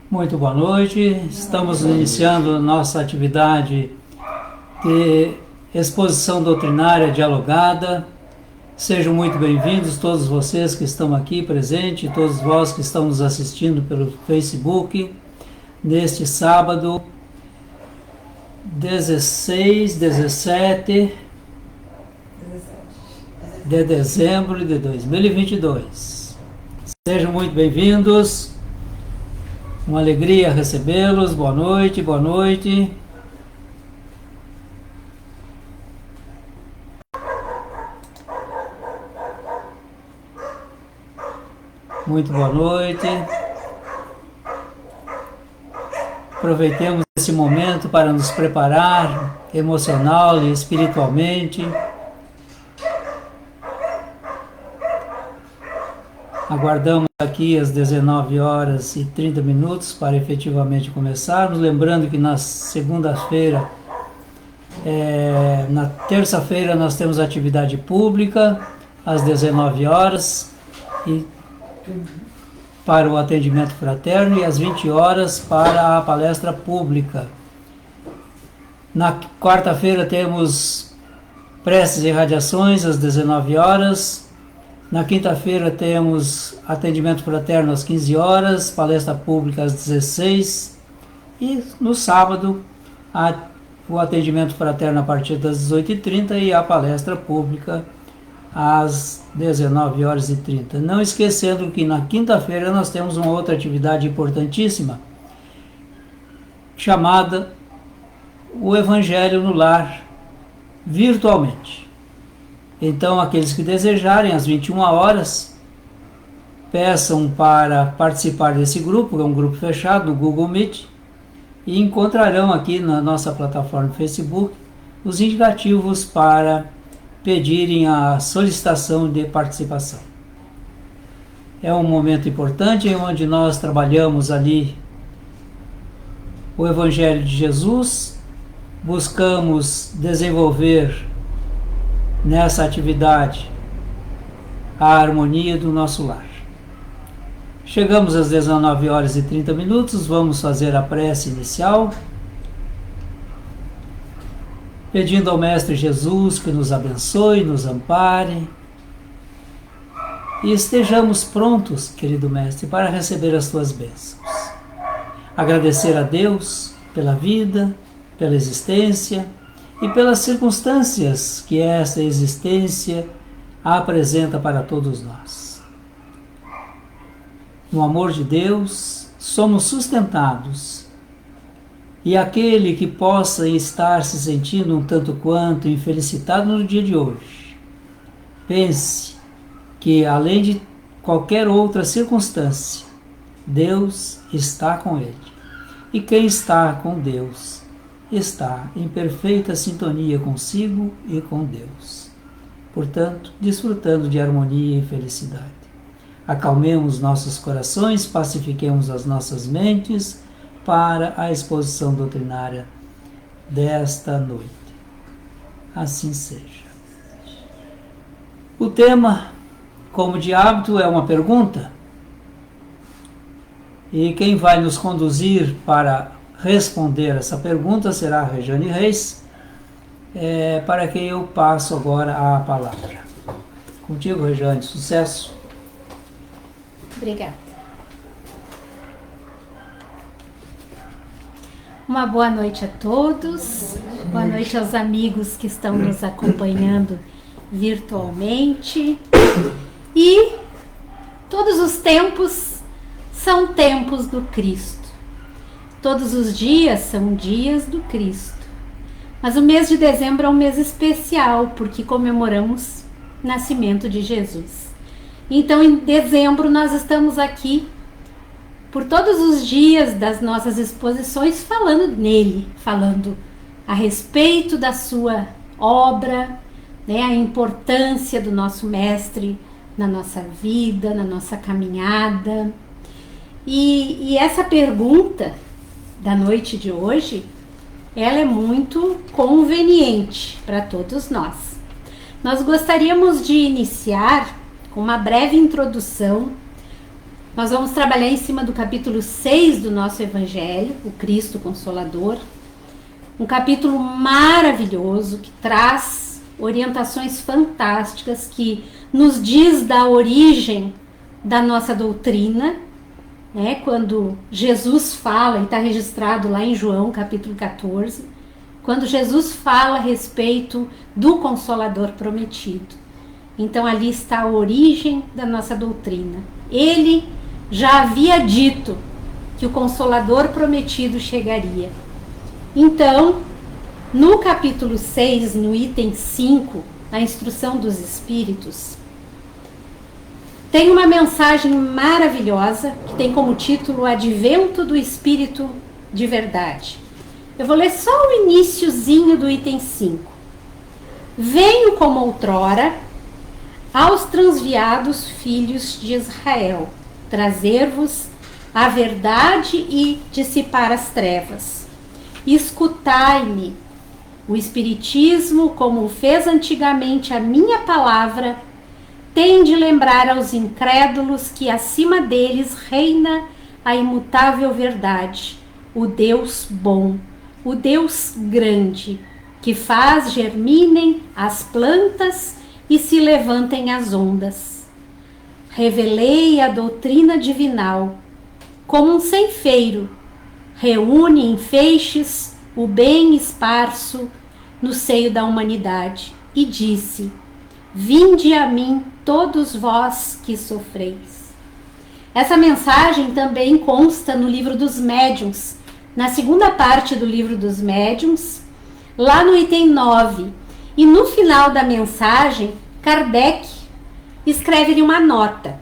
Muito boa noite. Estamos iniciando nossa atividade de exposição doutrinária dialogada. Sejam muito bem-vindos todos vocês que estão aqui presentes, todos vós que estão nos assistindo pelo Facebook, neste sábado 16, 17 de dezembro de 2022. Sejam muito bem-vindos. Uma alegria recebê-los. Boa noite, boa noite. Muito boa noite. Aproveitemos esse momento para nos preparar emocional e espiritualmente. Aguardamos aqui às 19 horas e 30 minutos para efetivamente começarmos. Lembrando que na segunda-feira, na terça-feira nós temos atividade pública às 19 horas e para o atendimento fraterno e às 20 horas para a palestra pública. Na quarta-feira temos preces e radiações às 19 horas. Na quinta-feira temos atendimento fraterno às 15 horas, palestra pública às 16 e no sábado o atendimento fraterno a partir das 18h30 e a palestra pública às 19h30. Não esquecendo que na quinta-feira nós temos uma outra atividade importantíssima chamada o Evangelho no Lar, virtualmente. Então, aqueles que desejarem, às 21 horas, peçam para participar desse grupo, é um grupo fechado, no Google Meet, e encontrarão aqui na nossa plataforma Facebook os indicativos para pedirem a solicitação de participação. É um momento importante onde nós trabalhamos ali o Evangelho de Jesus, buscamos desenvolver nessa atividade a harmonia do nosso lar. Chegamos às 19 horas e 30 minutos, vamos fazer a prece inicial, pedindo ao Mestre Jesus que nos abençoe, nos ampare e estejamos prontos, querido Mestre, para receber as tuas bênçãos. Agradecer a Deus pela vida, pela existência e pelas circunstâncias que essa existência apresenta para todos nós. No amor de Deus, somos sustentados, e aquele que possa estar se sentindo um tanto quanto infelicitado no dia de hoje, pense que, além de qualquer outra circunstância, Deus está com ele. E quem está com Deus está em perfeita sintonia consigo e com Deus. Portanto, desfrutando de harmonia e felicidade. Acalmemos nossos corações, pacifiquemos as nossas mentes para a exposição doutrinária desta noite. Assim seja. O tema, como de hábito, é uma pergunta. E quem vai nos conduzir para responder essa pergunta será a Rejane Reis, para quem eu passo agora a palavra. Contigo, Rejane, sucesso. Obrigada. Uma boa noite a todos, boa noite aos amigos que estão nos acompanhando virtualmente. E todos os tempos são tempos do Cristo. Todos os dias são dias do Cristo. Mas o mês de dezembro é um mês especial, porque comemoramos o nascimento de Jesus. Então, em dezembro, nós estamos aqui por todos os dias das nossas exposições falando nele, falando a respeito da sua obra, né, a importância do nosso mestre na nossa vida, na nossa caminhada. E essa pergunta da noite de hoje, ela é muito conveniente para todos nós. Nós gostaríamos de iniciar com uma breve introdução Nós vamos trabalhar em cima do capítulo 6 do nosso Evangelho, o Cristo Consolador. Um capítulo maravilhoso que traz orientações fantásticas, que nos diz da origem da nossa doutrina, né? Quando Jesus fala, e está registrado lá em João capítulo 14, quando Jesus fala a respeito do Consolador prometido. Então ali está a origem da nossa doutrina. Ele já havia dito que o Consolador prometido chegaria. Então, no capítulo 6, no item 5, a instrução dos Espíritos, tem uma mensagem maravilhosa que tem como título o Advento do Espírito de Verdade. Eu vou ler só o iniciozinho do item 5. Venho como outrora aos transviados filhos de Israel, trazer-vos a verdade e dissipar as trevas. Escutai-me. O Espiritismo, como fez antigamente a minha palavra, tem de lembrar aos incrédulos que acima deles reina a imutável verdade, o Deus bom, o Deus grande, que faz germinem as plantas e se levantem as ondas. Revelei a doutrina divinal, como um ceifeiro, reúne em feixes o bem esparso no seio da humanidade, e disse: vinde a mim todos vós que sofreis. Essa mensagem também consta no livro dos Médiuns, na segunda parte do livro dos Médiuns, lá no item 9. E no final da mensagem, Kardec escreve-lhe uma nota.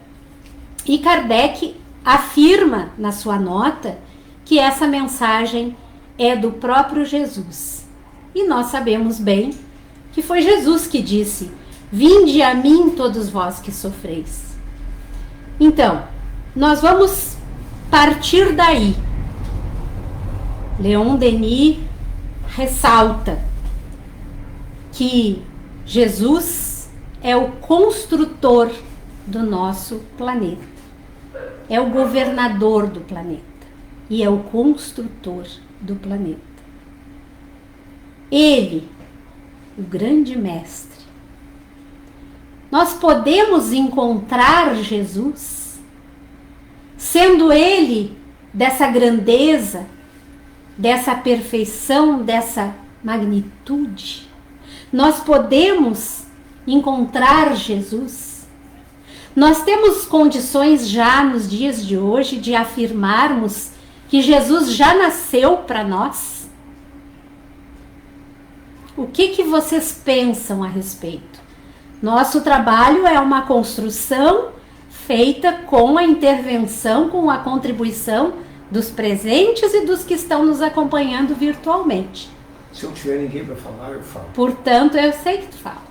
E Kardec afirma na sua nota que essa mensagem é do próprio Jesus. E nós sabemos bem que foi Jesus que disse: vinde a mim todos vós que sofreis. Então, nós vamos partir daí. Leon Denis ressalta que Jesus é o construtor do nosso planeta, é o governador do planeta e é o construtor do planeta. Ele, o grande mestre. Nós podemos encontrar Jesus, sendo ele dessa grandeza, dessa perfeição, dessa magnitude. Nós podemos encontrar Jesus. Nós temos condições já nos dias de hoje de afirmarmos que Jesus já nasceu para nós. O que vocês pensam a respeito? Nosso trabalho é uma construção feita com a intervenção, com a contribuição dos presentes e dos que estão nos acompanhando virtualmente. Se eu tiver ninguém para falar, eu falo. Portanto, eu sei que tu fala.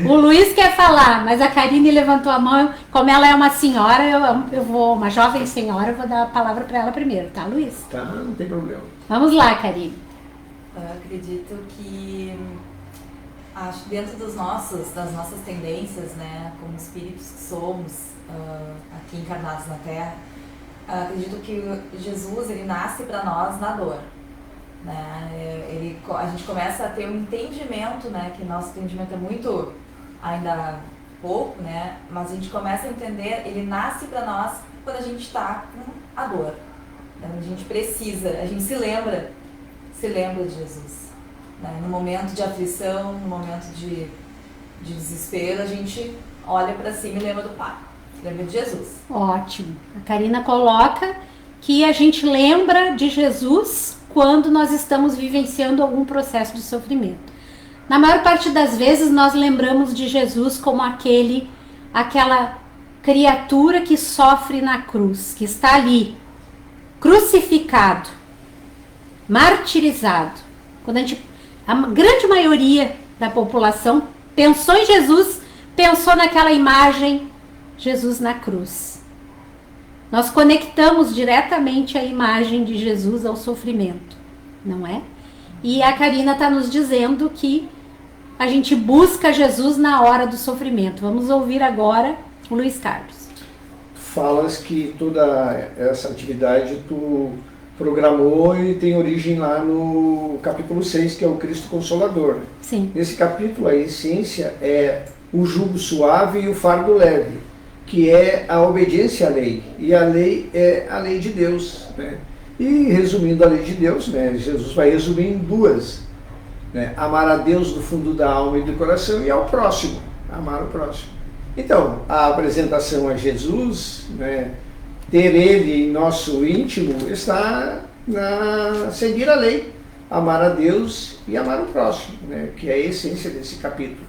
O Luiz quer falar, mas a Karine levantou a mão. Como ela é uma senhora, eu vou, uma jovem senhora, eu vou dar a palavra para ela primeiro, tá, Luiz? Tá, não tem problema. Vamos lá, Karine. Eu acredito que acho dentro das nossas tendências, né, como espíritos que somos aqui encarnados na Terra, acredito que Jesus, ele nasce para nós na dor, né? A gente começa a ter um entendimento, né, que nosso entendimento é muito ainda pouco, né, mas a gente começa a entender, ele nasce para nós quando a gente está com a dor, né? A gente precisa, a gente se lembra de Jesus, né? No momento de aflição, no momento de desespero, a gente olha para cima e lembra do Pai, lembra de Jesus. Ótimo. A Karina coloca que a gente lembra de Jesus quando nós estamos vivenciando algum processo de sofrimento. Na maior parte das vezes nós lembramos de Jesus como aquela criatura que sofre na cruz, que está ali, crucificado, martirizado. Quando a grande maioria da população pensou em Jesus, pensou naquela imagem, Jesus na cruz. Nós conectamos diretamente a imagem de Jesus ao sofrimento, não é? E a Karina está nos dizendo que a gente busca Jesus na hora do sofrimento. Vamos ouvir agora o Luiz Carlos. falas que toda essa atividade tu programou e tem origem lá no capítulo 6, que é o Cristo Consolador. Sim. Nesse capítulo, a essência é o jugo suave e o fardo leve, que é a obediência à lei. E a lei é a lei de Deus, né? E resumindo a lei de Deus, né, Jesus vai resumir em duas, né? Amar a Deus do fundo da alma e do coração, e ao próximo, amar o próximo. Então, a apresentação a Jesus, né, ter Ele em nosso íntimo, está na seguir a lei, amar a Deus e amar o próximo, né, que é a essência desse capítulo.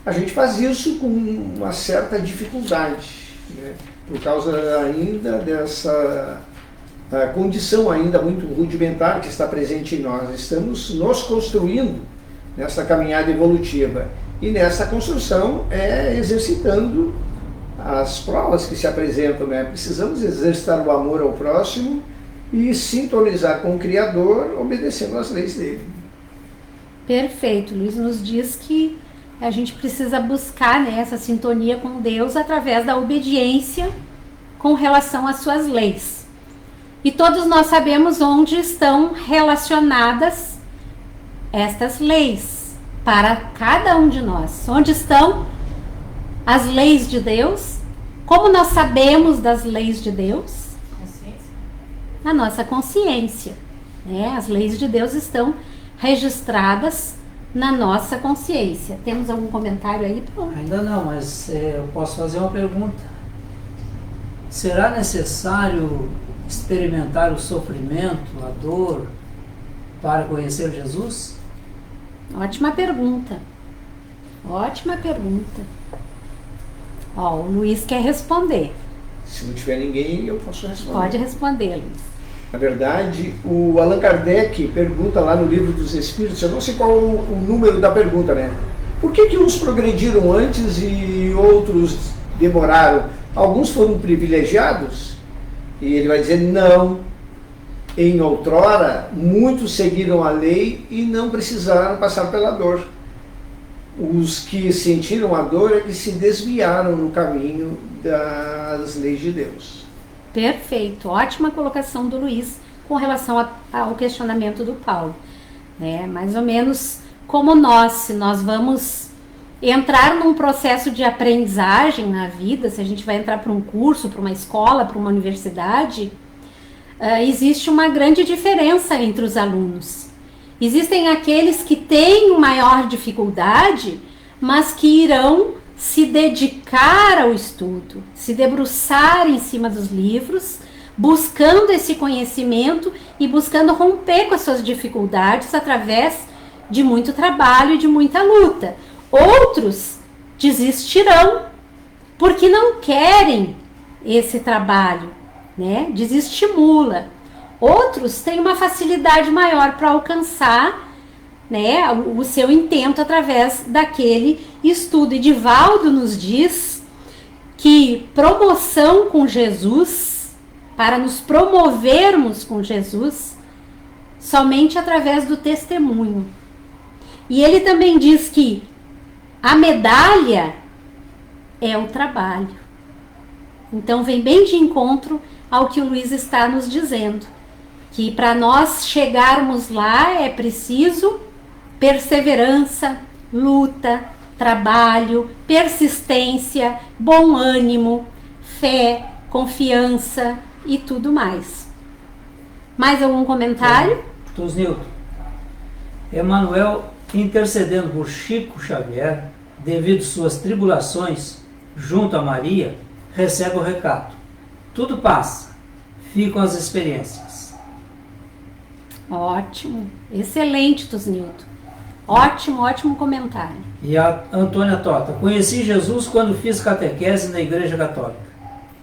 A gente faz isso com uma certa dificuldade, né, por causa ainda dessa condição ainda muito rudimentar que está presente em nós. Estamos nos construindo nessa caminhada evolutiva. E nessa construção é exercitando as provas que se apresentam, né? Precisamos exercitar o amor ao próximo e sintonizar com o Criador, obedecendo às leis dele. Perfeito. Luiz nos diz que a gente precisa buscar, né, essa sintonia com Deus através da obediência com relação às suas leis. E todos nós sabemos onde estão relacionadas estas leis para cada um de nós. Onde estão as leis de Deus? Como nós sabemos das leis de Deus? Consciência. Na nossa consciência, né? As leis de Deus estão registradas na nossa consciência. Temos algum comentário aí? Pronto. Ainda não, mas eu posso fazer uma pergunta. Será necessário experimentar o sofrimento, a dor, para conhecer Jesus? Ótima pergunta. Ótima pergunta. Ó, o Luiz quer responder. Se não tiver ninguém, eu posso responder. Pode responder, Luiz. Na verdade, o Allan Kardec pergunta lá no Livro dos Espíritos, eu não sei qual o número da pergunta, né? Por que uns progrediram antes e outros demoraram? Alguns foram privilegiados? E ele vai dizer, não. Em outrora, muitos seguiram a lei e não precisaram passar pela dor. Os que sentiram a dor é que se desviaram no caminho das leis de Deus. Perfeito, ótima colocação do Luiz com relação ao questionamento do Paulo. Mais ou menos como nós, se nós vamos entrar num processo de aprendizagem na vida, se a gente vai entrar para um curso, para uma escola, para uma universidade, existe uma grande diferença entre os alunos. Existem aqueles que têm maior dificuldade, mas que irão se dedicar ao estudo, se debruçar em cima dos livros, buscando esse conhecimento e buscando romper com as suas dificuldades através de muito trabalho e de muita luta. Outros desistirão porque não querem esse trabalho, né? Desestimula. Outros têm uma facilidade maior para alcançar, né, o seu intento através daquele estudo. E Divaldo nos diz que promoção com Jesus, para nos promovermos com Jesus, somente através do testemunho. E ele também diz que a medalha é o trabalho. Então vem bem de encontro ao que o Luiz está nos dizendo, que para nós chegarmos lá é preciso perseverança, luta, trabalho, persistência, bom ânimo, fé, confiança e tudo mais. Mais algum comentário? Tosnildo, Emmanuel, intercedendo por Chico Xavier, devido suas tribulações junto a Maria, recebe o recado. Tudo passa, ficam as experiências. Ótimo, excelente, Tosnildo. Ótimo comentário. E a Antônia Tota, conheci Jesus quando fiz catequese na Igreja Católica.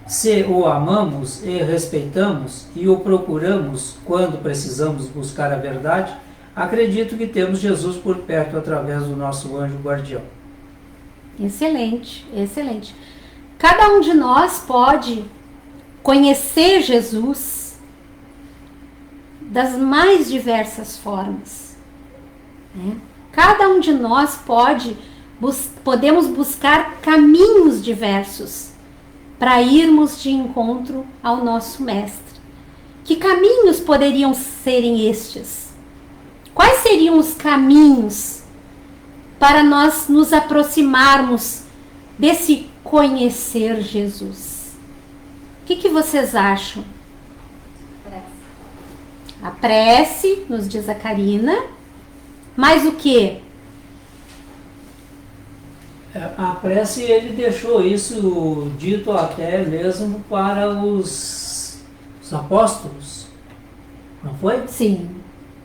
Se o amamos e respeitamos e o procuramos quando precisamos buscar a verdade, acredito que temos Jesus por perto através do nosso anjo guardião. Excelente, excelente. Cada um de nós pode conhecer Jesus das mais diversas formas, né? Cada um de nós podemos buscar caminhos diversos para irmos de encontro ao nosso Mestre. Que caminhos poderiam serem estes? Quais seriam os caminhos para nós nos aproximarmos desse conhecer Jesus? O que vocês acham? A prece, nos diz a Karina. Mais o quê? A prece, ele deixou isso dito até mesmo para os apóstolos, não foi? Sim.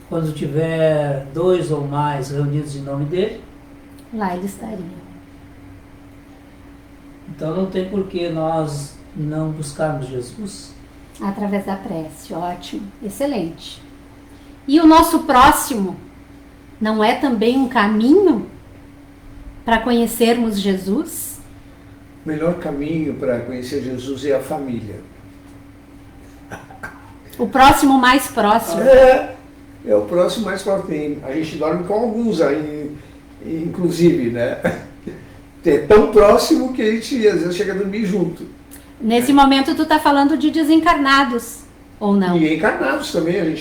Quando tiver 2 ou mais reunidos em nome dele, lá ele estaria. Então não tem por que nós não buscarmos Jesus. Através da prece, ótimo, excelente. E o nosso próximo não é também um caminho para conhecermos Jesus? O melhor caminho para conhecer Jesus é a família. O próximo mais próximo. É o próximo mais próximo. A gente dorme com alguns aí, inclusive, né? É tão próximo que a gente às vezes chega a dormir junto. Nesse momento tu está falando de desencarnados, ou não? E encarnados também,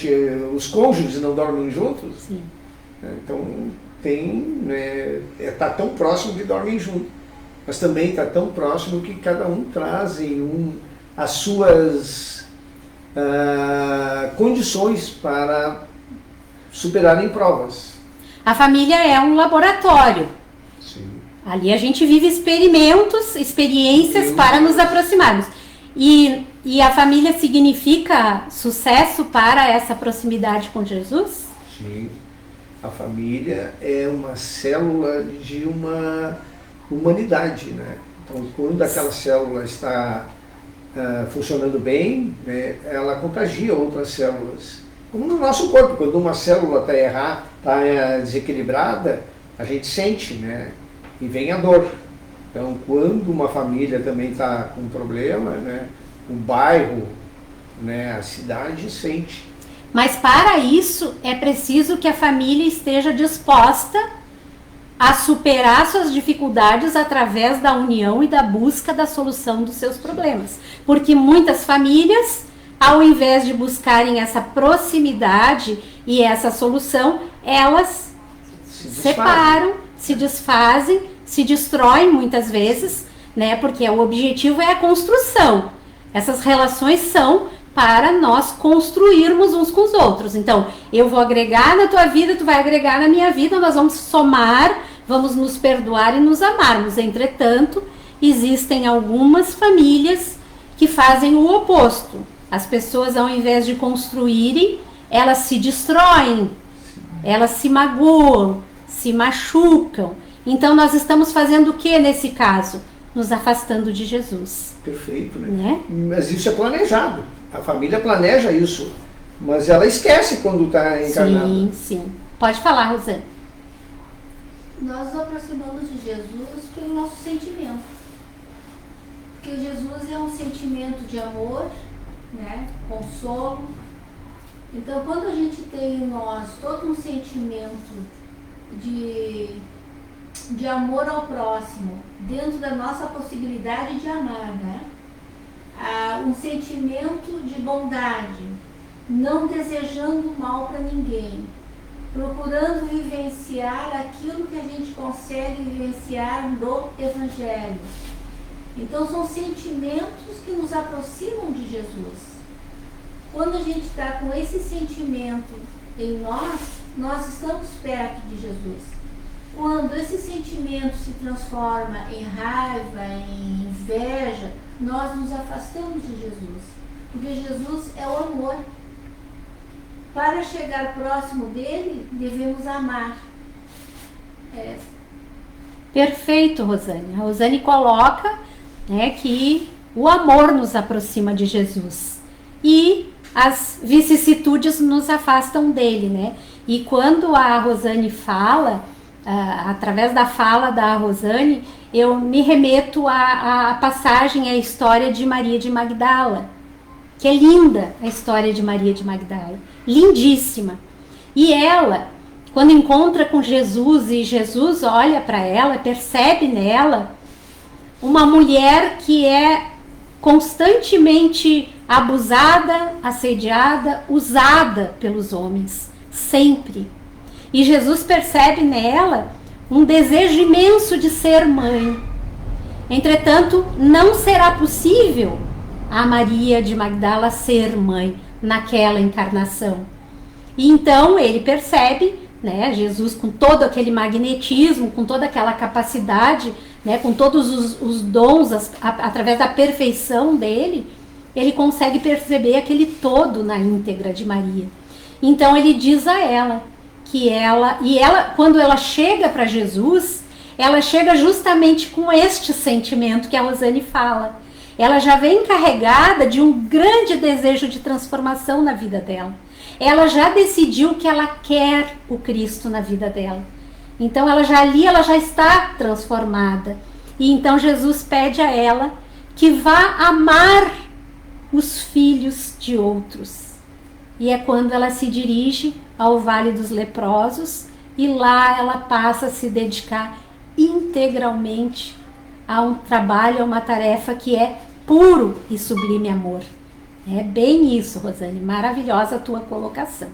os cônjuges não dormem juntos. Sim. Então está tão próximo que dormem juntos. Mas também está tão próximo que cada um traz as suas condições para superarem provas. A família é um laboratório. Sim. Ali a gente vive experiências para nos aproximarmos. E a família significa sucesso para essa proximidade com Jesus? Sim. A família é uma célula de uma humanidade, né? Então, quando aquela célula está funcionando bem, né, ela contagia outras células. Como no nosso corpo, quando uma célula está errada, está desequilibrada, a gente sente, né? E vem a dor. Então, quando uma família também está com problema, né, o bairro, né, a cidade sente. Mas para isso é preciso que a família esteja disposta a superar suas dificuldades através da união e da busca da solução dos seus problemas. Porque muitas famílias, ao invés de buscarem essa proximidade e essa solução, elas se separam, se desfazem, se destroem muitas vezes, né? Porque o objetivo é a construção. Essas relações são para nós construirmos uns com os outros. Então, eu vou agregar na tua vida, tu vai agregar na minha vida, nós vamos somar, vamos nos perdoar e nos amarmos. Entretanto, existem algumas famílias que fazem o oposto. As pessoas, ao invés de construírem, elas se destroem, elas se magoam, se machucam. Então, nós estamos fazendo o que nesse caso? Nos afastando de Jesus. Perfeito, né? Mas isso é planejado. A família planeja isso, mas ela esquece quando está encarnada. Sim, sim. Pode falar, Rosane. Nós nos aproximamos de Jesus pelo nosso sentimento. Porque Jesus é um sentimento de amor, né? Consolo. Então, quando a gente tem em nós todo um sentimento de amor ao próximo, dentro da nossa possibilidade de amar, né? Um sentimento de bondade, não desejando mal para ninguém, procurando vivenciar aquilo que a gente consegue vivenciar do Evangelho. Então são sentimentos que nos aproximam de Jesus. Quando a gente está com esse sentimento em nós estamos perto de Jesus. Quando esse sentimento se transforma em raiva, em inveja, nós nos afastamos de Jesus. Porque Jesus é o amor. Para chegar próximo dele, devemos amar. Perfeito, Rosane. A Rosane coloca, né, que o amor nos aproxima de Jesus. E as vicissitudes nos afastam dele, né? E quando a Rosane fala, através da fala da Rosane, eu me remeto à passagem, à história de Maria de Magdala, que é linda a história de Maria de Magdala, lindíssima. E ela, quando encontra com Jesus e Jesus olha para ela, percebe nela uma mulher que é constantemente abusada, assediada, usada pelos homens, sempre. E Jesus percebe nela um desejo imenso de ser mãe. Entretanto, não será possível a Maria de Magdala ser mãe naquela encarnação. E então ele percebe, né, Jesus com todo aquele magnetismo, com toda aquela capacidade, né, com todos os dons, através da perfeição dele, ele consegue perceber aquele todo na íntegra de Maria. Então ele diz a ela que ela, quando ela chega para Jesus, ela chega justamente com este sentimento que a Rosane fala. Ela já vem carregada de um grande desejo de transformação na vida dela. Ela já decidiu que ela quer o Cristo na vida dela. Então ela já está transformada. E então Jesus pede a ela que vá amar os filhos de outros. E é quando ela se dirige ao Vale dos Leprosos e lá ela passa a se dedicar integralmente a um trabalho, a uma tarefa que é puro e sublime amor. É bem isso, Rosane. Maravilhosa a tua colocação.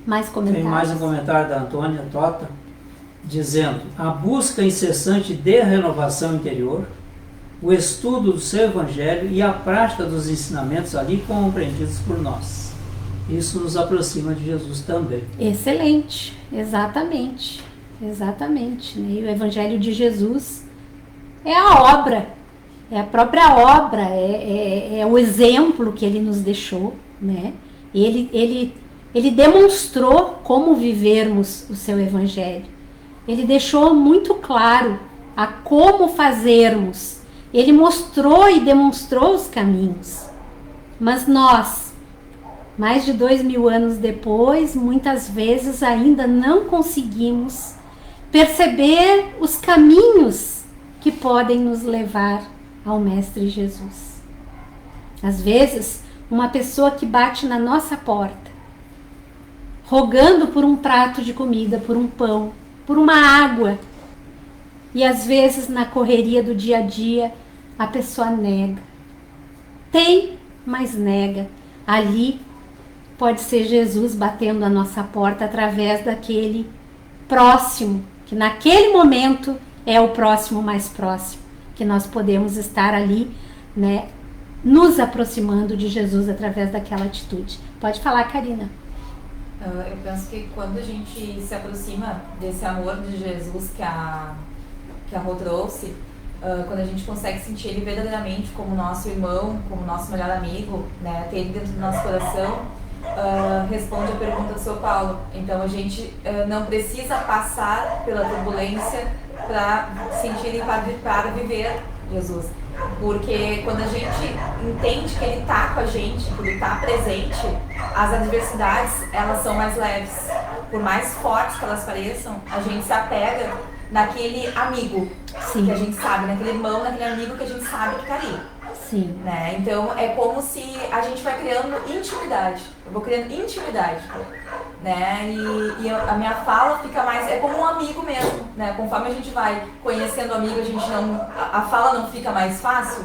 Mais comentários? Tem mais um comentário da Antônia Tota, dizendo: a busca incessante de renovação interior, o estudo do seu Evangelho e a prática dos ensinamentos ali compreendidos por nós. Isso nos aproxima de Jesus também. Excelente, exatamente. Exatamente. Né? E o Evangelho de Jesus é a obra, é a própria obra, é o exemplo que ele nos deixou, né? Ele demonstrou como vivermos o seu Evangelho. Ele deixou muito claro a como fazermos. Ele mostrou e demonstrou os caminhos. Mas nós, mais de 2000 anos depois, muitas vezes ainda não conseguimos perceber os caminhos que podem nos levar ao Mestre Jesus. Às vezes, uma pessoa que bate na nossa porta, rogando por um prato de comida, por um pão, por uma água, e às vezes na correria do dia a dia, a pessoa nega. Tem, mas nega. Ali pode ser Jesus batendo a nossa porta através daquele próximo, que naquele momento é o próximo mais próximo, que nós podemos estar ali, né, nos aproximando de Jesus através daquela atitude. Pode falar, Karina. Eu penso que quando a gente se aproxima desse amor de Jesus que a Rô trouxe, quando a gente consegue sentir ele verdadeiramente como nosso irmão, como nosso melhor amigo, né, ter ele dentro do nosso coração, responde a pergunta do seu Paulo. Então a gente não precisa passar pela turbulência para sentir e para viver Jesus. Porque quando a gente entende que ele está com a gente, que ele está presente, as adversidades, elas são mais leves. Por mais fortes que elas pareçam, a gente se apega naquele amigo. Sim. Que a gente sabe, naquele irmão, naquele amigo que a gente sabe que está ali. Sim. Né? Então é como se a gente vai criando intimidade. Eu vou criando intimidade. Né? E a minha fala fica mais, é como um amigo mesmo, né? Conforme a gente vai conhecendo o amigo, a fala não fica mais fácil,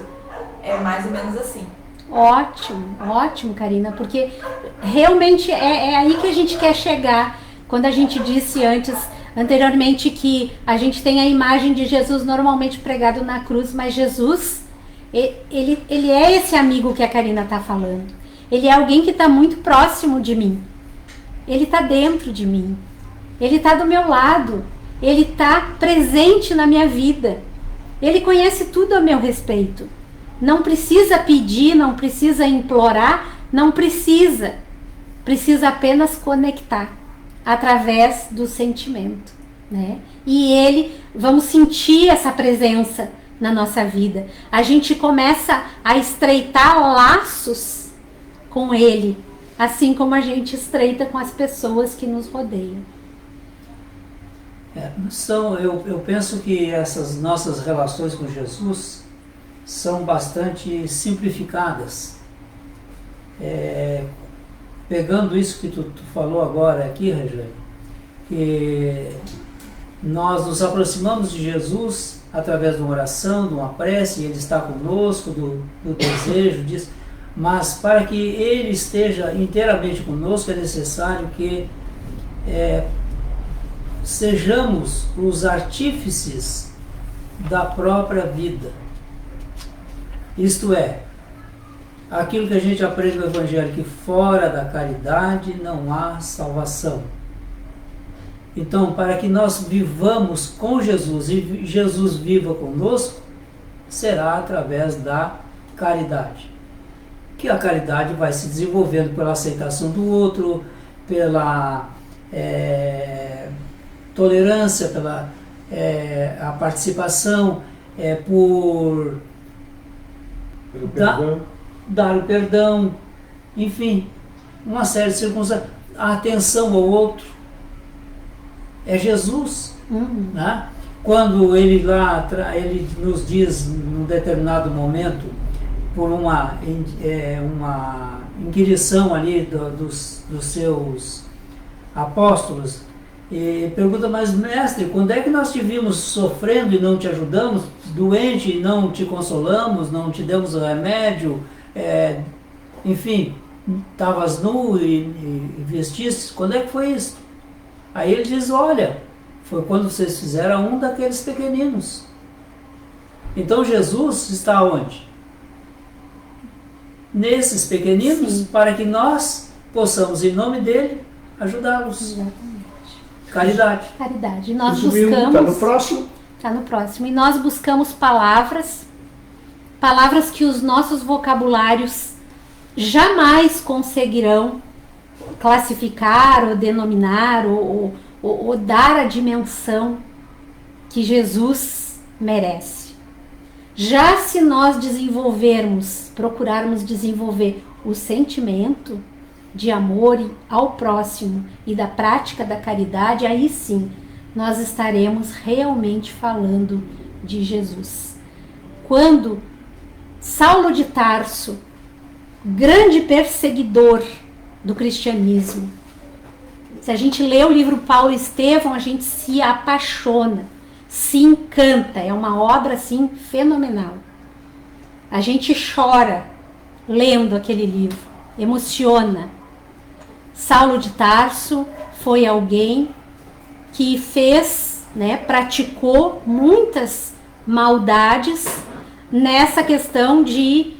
é mais ou menos assim. Ótimo, ótimo, Karina, porque realmente é aí que a gente quer chegar. Quando a gente disse anteriormente que a gente tem a imagem de Jesus normalmente pregado na cruz, mas Jesus, ele é esse amigo que a Karina está falando. Ele é alguém que está muito próximo de mim. Ele está dentro de mim, ele está do meu lado, ele está presente na minha vida, ele conhece tudo a meu respeito. Não precisa pedir, não precisa implorar, não precisa apenas conectar através do sentimento, né? E vamos sentir essa presença na nossa vida. A gente começa a estreitar laços com ele, assim como a gente estreita com as pessoas que nos rodeiam. Eu penso que essas nossas relações com Jesus são bastante simplificadas. Pegando isso que tu falou agora aqui, Regiane, que nós nos aproximamos de Jesus através de uma oração, de uma prece, Ele está conosco, do desejo disso, mas para que Ele esteja inteiramente conosco é necessário que sejamos os artífices da própria vida. Isto é, aquilo que a gente aprende no Evangelho, que fora da caridade não há salvação. Então, para que nós vivamos com Jesus e Jesus viva conosco, será através da caridade. Que a caridade vai se desenvolvendo pela aceitação do outro, pela tolerância, pela a participação, por dar o perdão, enfim, uma série de circunstâncias, a atenção ao outro. É Jesus, né? Quando ele nos diz, num determinado momento, por uma inquirição ali dos seus apóstolos, e pergunta, mas mestre, quando é que nós te vimos sofrendo e não te ajudamos, doente e não te consolamos, não te demos remédio, enfim, estavas nu e vestiste, quando é que foi isso? Aí ele diz, olha, foi quando vocês fizeram um daqueles pequeninos. Então Jesus está onde? Nesses pequeninos, sim, para que nós possamos, em nome dele, ajudá-los. Exatamente. Caridade. Caridade. Nós buscamos... Está no próximo? Está no próximo. E nós buscamos palavras que os nossos vocabulários jamais conseguirão classificar ou denominar ou dar a dimensão que Jesus merece. Já se nós procurarmos desenvolver o sentimento de amor ao próximo e da prática da caridade, aí sim nós estaremos realmente falando de Jesus. Quando Saulo de Tarso, grande perseguidor do cristianismo, se a gente lê o livro Paulo e Estevão, a gente se apaixona, se encanta, é uma obra assim fenomenal. A gente chora lendo aquele livro, emociona. Saulo de Tarso foi alguém que praticou muitas maldades nessa questão de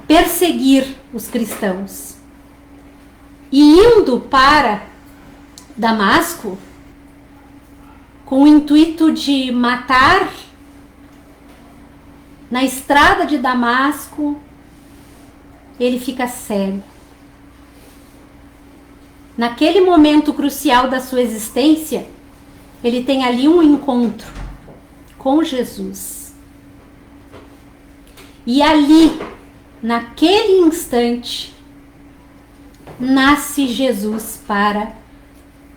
perseguir os cristãos. E indo para Damasco, com o intuito de matar, na estrada de Damasco, ele fica cego. Naquele momento crucial da sua existência, ele tem ali um encontro com Jesus. E ali, naquele instante, nasce Jesus para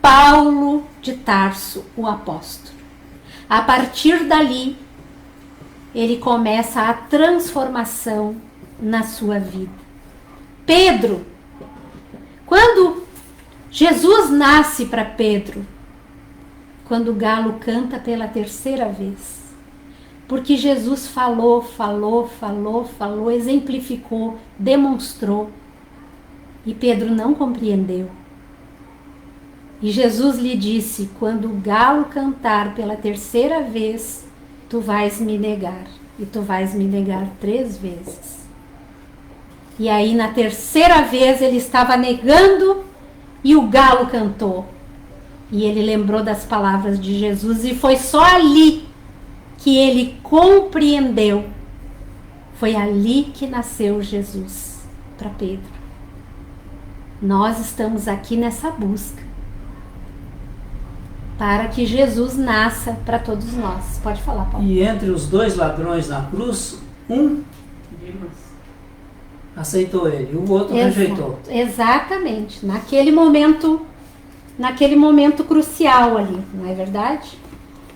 Paulo de Tarso, o apóstolo. A partir dali, ele começa a transformação na sua vida. Pedro, quando Jesus nasce para Pedro, quando o galo canta pela terceira vez, porque Jesus falou, exemplificou, demonstrou, e Pedro não compreendeu. E Jesus lhe disse, quando o galo cantar pela terceira vez, tu vais me negar, e tu vais me negar 3 vezes. E aí na terceira vez ele estava negando e o galo cantou. E ele lembrou das palavras de Jesus e foi só ali que ele compreendeu. Foi ali que nasceu Jesus para Pedro. Nós estamos aqui nessa busca para que Jesus nasça para todos nós. Pode falar, Paulo. E entre os 2 ladrões na cruz, um aceitou ele, o outro rejeitou. Exatamente. Naquele momento crucial ali, não é verdade?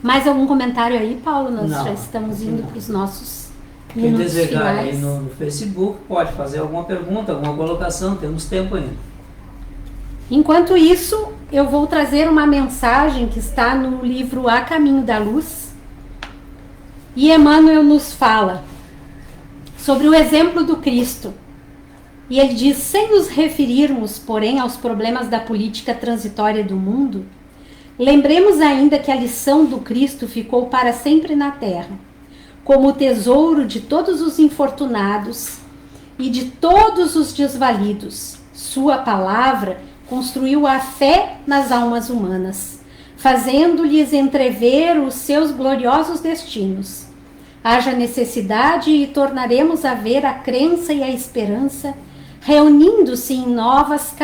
Mais algum comentário aí, Paulo? Nós já estamos indo para os nossos minutos finais. Quem desejar aí no Facebook pode fazer alguma pergunta, alguma colocação, temos tempo ainda. Enquanto isso, eu vou trazer uma mensagem que está no livro A Caminho da Luz, E Emmanuel nos fala sobre o exemplo do Cristo. E ele diz, sem nos referirmos, porém, aos problemas da política transitória do mundo, lembremos ainda que a lição do Cristo ficou para sempre na terra, como o tesouro de todos os infortunados e de todos os desvalidos. Sua palavra construiu a fé nas almas humanas, fazendo-lhes entrever os seus gloriosos destinos. Haja necessidade e tornaremos a ver a crença e a esperança reunindo-se em novas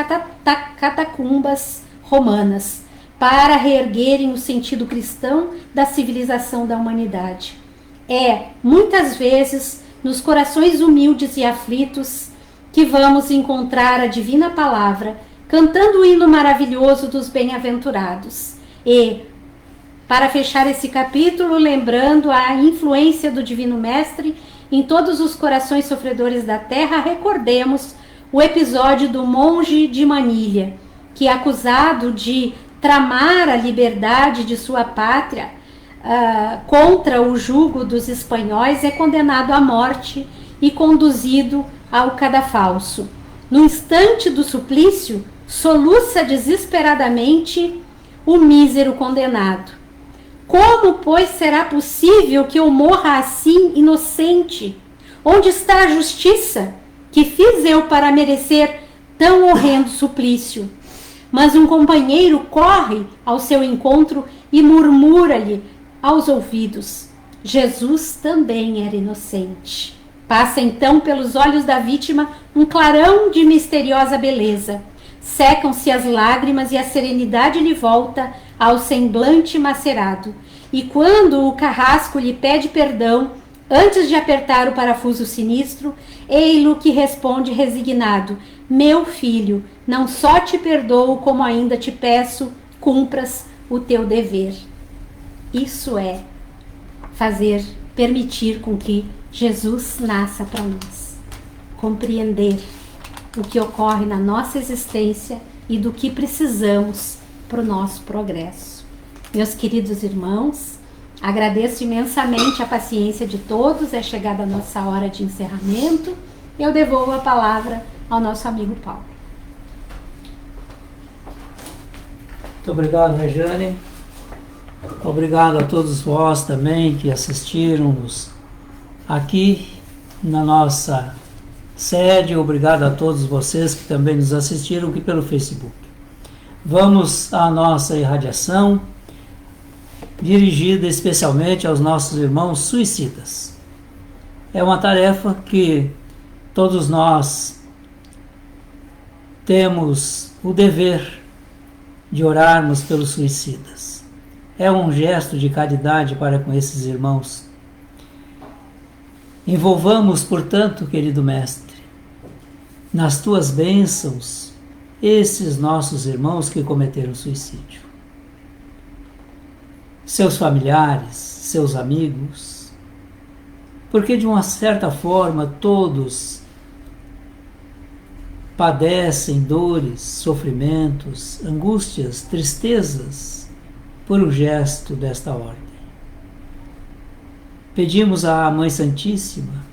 catacumbas romanas para reerguerem o sentido cristão da civilização da humanidade. Muitas vezes, nos corações humildes e aflitos, que vamos encontrar a divina palavra, cantando o hino maravilhoso dos bem-aventurados. E, para fechar esse capítulo, lembrando a influência do Divino Mestre em todos os corações sofredores da terra, recordemos o episódio do monge de Manilha, que, acusado de tramar a liberdade de sua pátria contra o jugo dos espanhóis, é condenado à morte e conduzido ao cadafalso. No instante do suplício, soluça desesperadamente o mísero condenado. Como, pois, será possível que eu morra assim, inocente? Onde está a justiça? Que fiz eu para merecer tão horrendo suplício? Mas um companheiro corre ao seu encontro e murmura-lhe aos ouvidos: Jesus também era inocente. Passa então pelos olhos da vítima um clarão de misteriosa beleza. Secam-se as lágrimas e a serenidade lhe volta ao semblante macerado. E quando o carrasco lhe pede perdão, antes de apertar o parafuso sinistro, ei-lo que responde resignado: meu filho, não só te perdoo, como ainda te peço, cumpras o teu dever. Isso é permitir com que Jesus nasça para nós. Compreender o que ocorre na nossa existência e do que precisamos para o nosso progresso. Meus queridos irmãos, agradeço imensamente a paciência de todos. É chegada a nossa hora de encerramento. Eu devolvo a palavra ao nosso amigo Paulo. Muito obrigado, Rejane. Obrigado a todos vós também que assistiram-nos aqui na nossa sede. Obrigado a todos vocês que também nos assistiram aqui pelo Facebook. Vamos à nossa irradiação, dirigida especialmente aos nossos irmãos suicidas. É uma tarefa que todos nós temos o dever de orarmos pelos suicidas. É um gesto de caridade para com esses irmãos. Envolvamos, portanto, querido Mestre, nas tuas bênçãos esses nossos irmãos que cometeram suicídio. Seus familiares, seus amigos, porque de uma certa forma todos padecem dores, sofrimentos, angústias, tristezas por um gesto desta ordem. Pedimos à Mãe Santíssima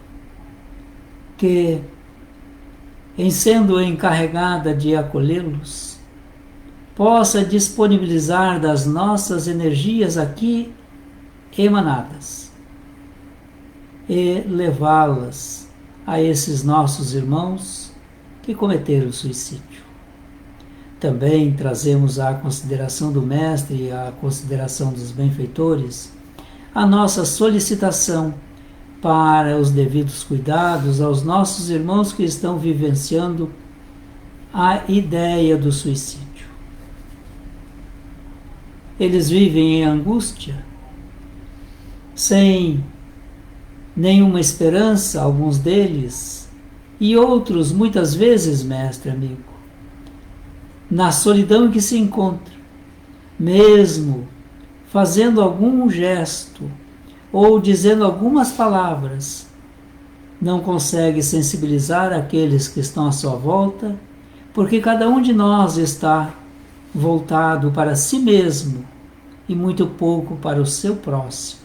que, em sendo encarregada de acolhê-los, possa disponibilizar das nossas energias aqui emanadas e levá-las a esses nossos irmãos que cometeram suicídio. Também trazemos à consideração do Mestre e à consideração dos benfeitores a nossa solicitação para os devidos cuidados aos nossos irmãos que estão vivenciando a ideia do suicídio. Eles vivem em angústia, sem nenhuma esperança, alguns deles, e outros, muitas vezes, mestre amigo, na solidão em que se encontra, mesmo fazendo algum gesto ou dizendo algumas palavras, não consegue sensibilizar aqueles que estão à sua volta, porque cada um de nós está voltado para si mesmo e muito pouco para o seu próximo.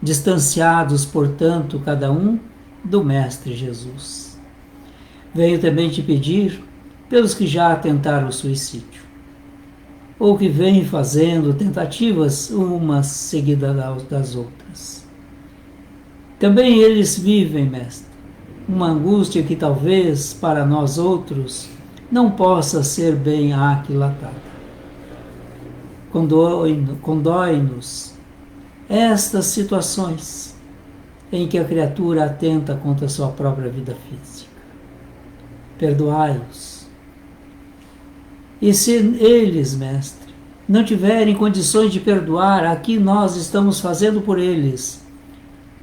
distanciados, portanto, cada um do Mestre Jesus. Venho também te pedir pelos que já tentaram o suicídio, ou que vêm fazendo tentativas umas seguidas das outras. Também eles vivem, Mestre, uma angústia que talvez para nós outros não possa ser bem aquilatada. Condói-nos estas situações em que a criatura atenta contra a sua própria vida física. Perdoai-os. E se eles, Mestre, não tiverem condições de perdoar, aqui nós estamos fazendo por eles,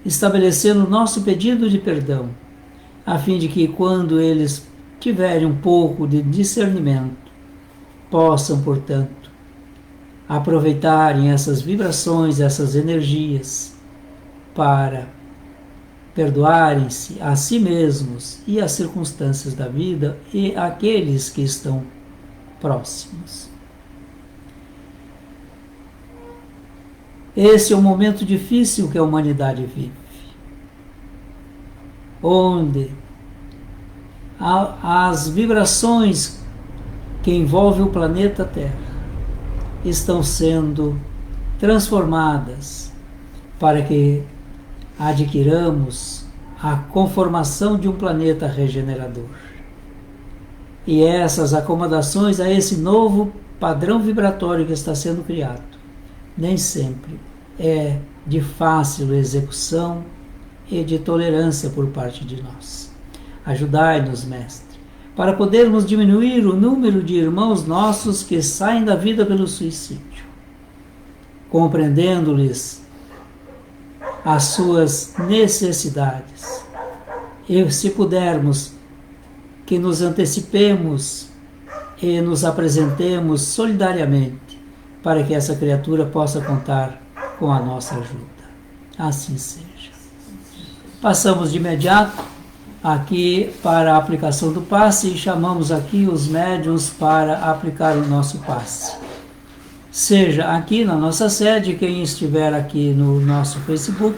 estabelecendo o nosso pedido de perdão, a fim de que, quando eles tiverem um pouco de discernimento, possam, portanto, aproveitarem essas vibrações, essas energias, para perdoarem-se a si mesmos e as circunstâncias da vida e aqueles que estão próximos. Esse é um momento difícil que a humanidade vive, onde as vibrações que envolvem o planeta Terra estão sendo transformadas para que adquiramos a conformação de um planeta regenerador. E essas acomodações a esse novo padrão vibratório que está sendo criado nem sempre é de fácil execução e de tolerância por parte de nós. Ajudai-nos, Mestre, para podermos diminuir o número de irmãos nossos que saem da vida pelo suicídio, compreendendo-lhes as suas necessidades. E, se pudermos, que nos antecipemos e nos apresentemos solidariamente para que essa criatura possa contar com a nossa ajuda. Assim seja. Passamos de imediato aqui para a aplicação do passe e chamamos aqui os médiuns para aplicar o nosso passe. Seja aqui na nossa sede, quem estiver aqui no nosso Facebook,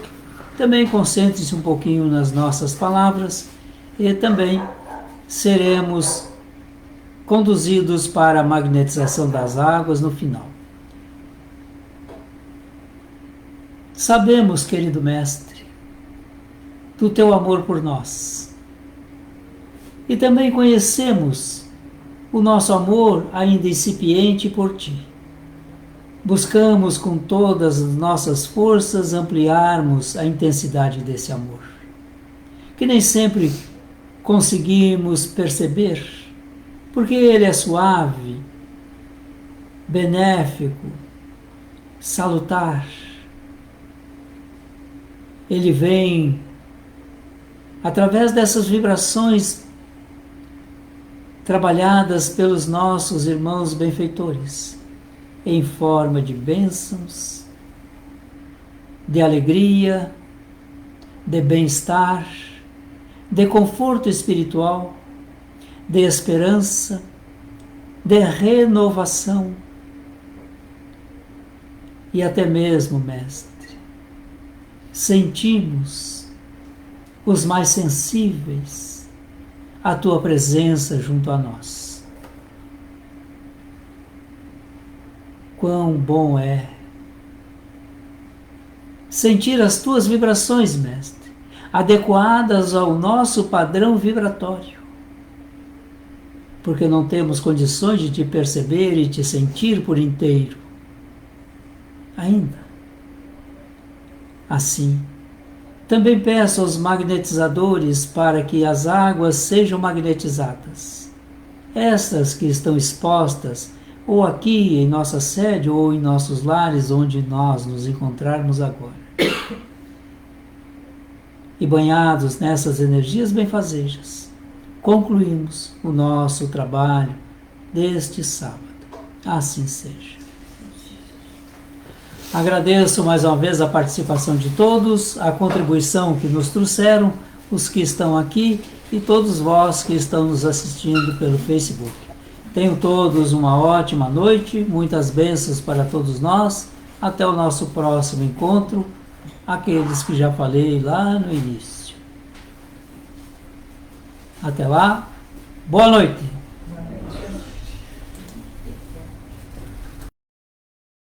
também concentre-se um pouquinho nas nossas palavras e também seremos conduzidos para a magnetização das águas no final. Sabemos, querido Mestre, do teu amor por nós. E também conhecemos o nosso amor ainda incipiente por ti. Buscamos com todas as nossas forças ampliarmos a intensidade desse amor, que nem sempre conseguimos perceber, porque ele é suave, benéfico, salutar. Ele vem através dessas vibrações trabalhadas pelos nossos irmãos benfeitores, em forma de bênçãos, de alegria, de bem-estar, de conforto espiritual, de esperança, de renovação e até mesmo, Mestre, sentimos os mais sensíveis à tua presença junto a nós. Quão bom é sentir as tuas vibrações, Mestre, adequadas ao nosso padrão vibratório, porque não temos condições de te perceber e te sentir por inteiro ainda. Assim, também peço aos magnetizadores para que as águas sejam magnetizadas, estas que estão expostas ou aqui em nossa sede ou em nossos lares onde nós nos encontrarmos agora. E banhados nessas energias benfazejas, concluímos o nosso trabalho deste sábado. Assim seja. Agradeço mais uma vez a participação de todos, a contribuição que nos trouxeram, os que estão aqui e todos vós que estão nos assistindo pelo Facebook. Tenham todos uma ótima noite, muitas bênçãos para todos nós. Até o nosso próximo encontro. aqueles que já falei lá no início. Até lá, boa noite!